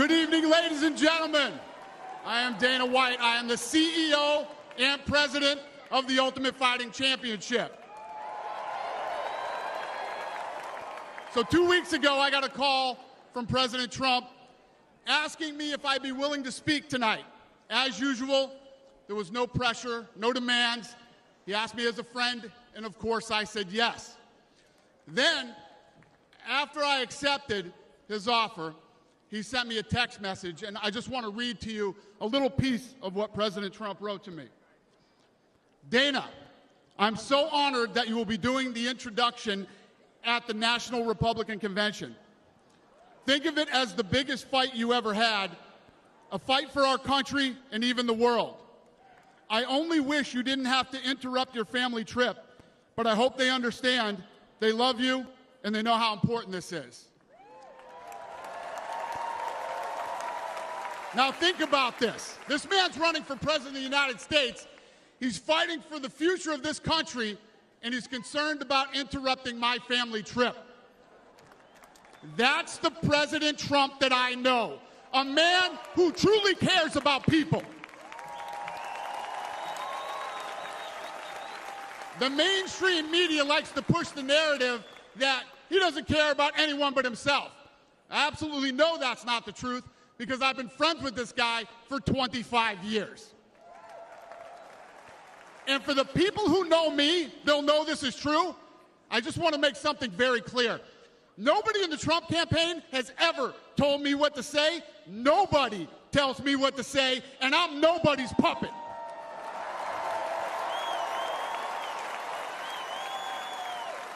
Good evening, ladies and gentlemen. I am Dana White. I am the CEO and president of the Ultimate Fighting Championship. So 2 weeks ago, I got a call from President Trump asking me if I'd be willing to speak tonight. As usual, there was no pressure, no demands. He asked me as a friend, and of course I said yes. Then, after I accepted his offer, he sent me a text message, and I just want to read to you a little piece of what President Trump wrote to me. Dana, I'm so honored that you will be doing the introduction at the National Republican Convention. Think of it as the biggest fight you ever had, a fight for our country and even the world. I only wish you didn't have to interrupt your family trip, but I hope they understand, they love you, and they know how important this is. Now think about this. This man's running for president of the United States. He's fighting for the future of this country, and he's concerned about interrupting my family trip. That's the President Trump that I know, a man who truly cares about people. The mainstream media likes to push the narrative that he doesn't care about anyone but himself. I absolutely know that's not the truth, because I've been friends with this guy for 25 years. And for the people who know me, they'll know this is true. I just want to make something very clear. Nobody in the Trump campaign has ever told me what to say. Nobody tells me what to say, and I'm nobody's puppet.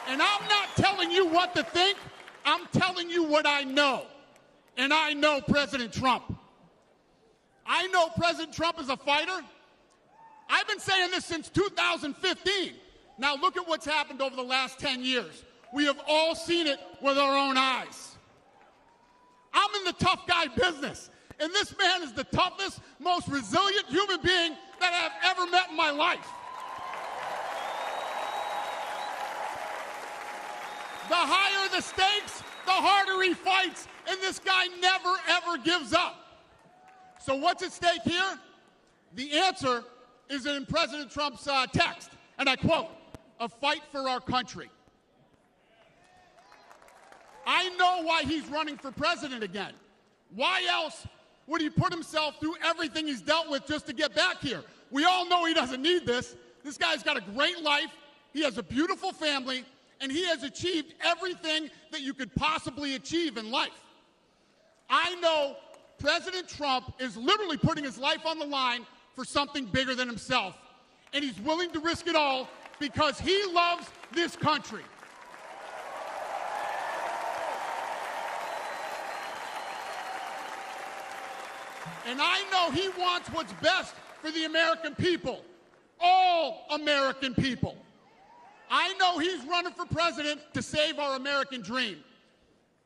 And I'm not telling you what to think. I'm telling you what I know. And I know President Trump. I know President Trump is a fighter. I've been saying this since 2015. Now look at what's happened over the last 10 years. We have all seen it with our own eyes. I'm in the tough guy business, and this man is the toughest, most resilient human being that I've ever met in my life. The higher the stakes, the harder he fights, and this guy never, ever gives up. So what's at stake here? The answer is in President Trump's text, and I quote, "A fight for our country." I know why he's running for president again. Why else would he put himself through everything he's dealt with just to get back here? We all know he doesn't need this. This guy's got a great life, he has a beautiful family, and he has achieved everything that you could possibly achieve in life. I know President Trump is literally putting his life on the line for something bigger than himself, and he's willing to risk it all because he loves this country. And I know he wants what's best for the American people, all American people. I know he's running for president to save our American dream.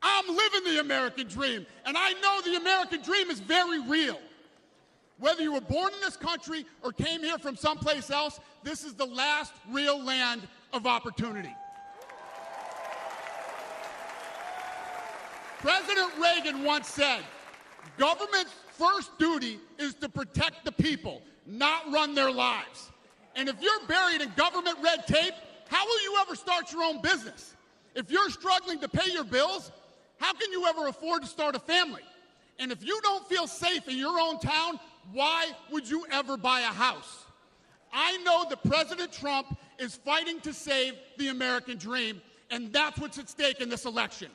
I'm living the American dream, and I know the American dream is very real. Whether you were born in this country or came here from someplace else, this is the last real land of opportunity. President Reagan once said, "Government's first duty is to protect the people, not run their lives." And if you're buried in government red tape, how will you ever start your own business? If you're struggling to pay your bills, how can you ever afford to start a family? And if you don't feel safe in your own town, why would you ever buy a house? I know that President Trump is fighting to save the American dream, and that's what's at stake in this election.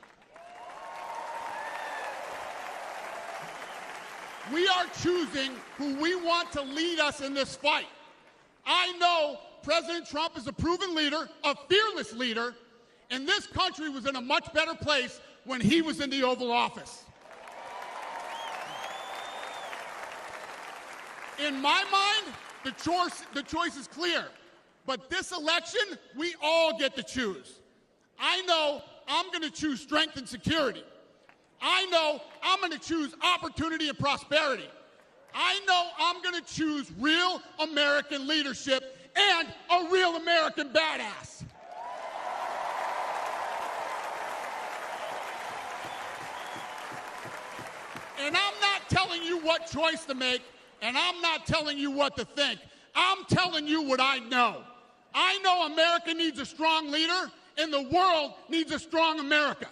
We are choosing who we want to lead us in this fight. I know President Trump is a proven leader, a fearless leader, and this country was in a much better place when he was in the Oval Office. In my mind, the choice is clear. But this election, we all get to choose. I know I'm going to choose strength and security. I know I'm going to choose opportunity and prosperity. I know I'm going to choose real American leadership and a real American badass. And I'm not telling you what choice to make, and I'm not telling you what to think. I'm telling you what I know. I know America needs a strong leader, and the world needs a strong America.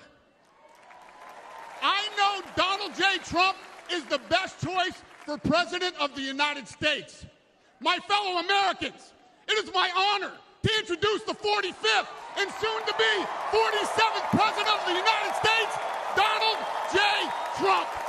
I know Donald J. Trump is the best choice for President of the United States. My fellow Americans, it is my honor to introduce the 45th and soon-to-be 47th President of the United States, Donald J. Trump.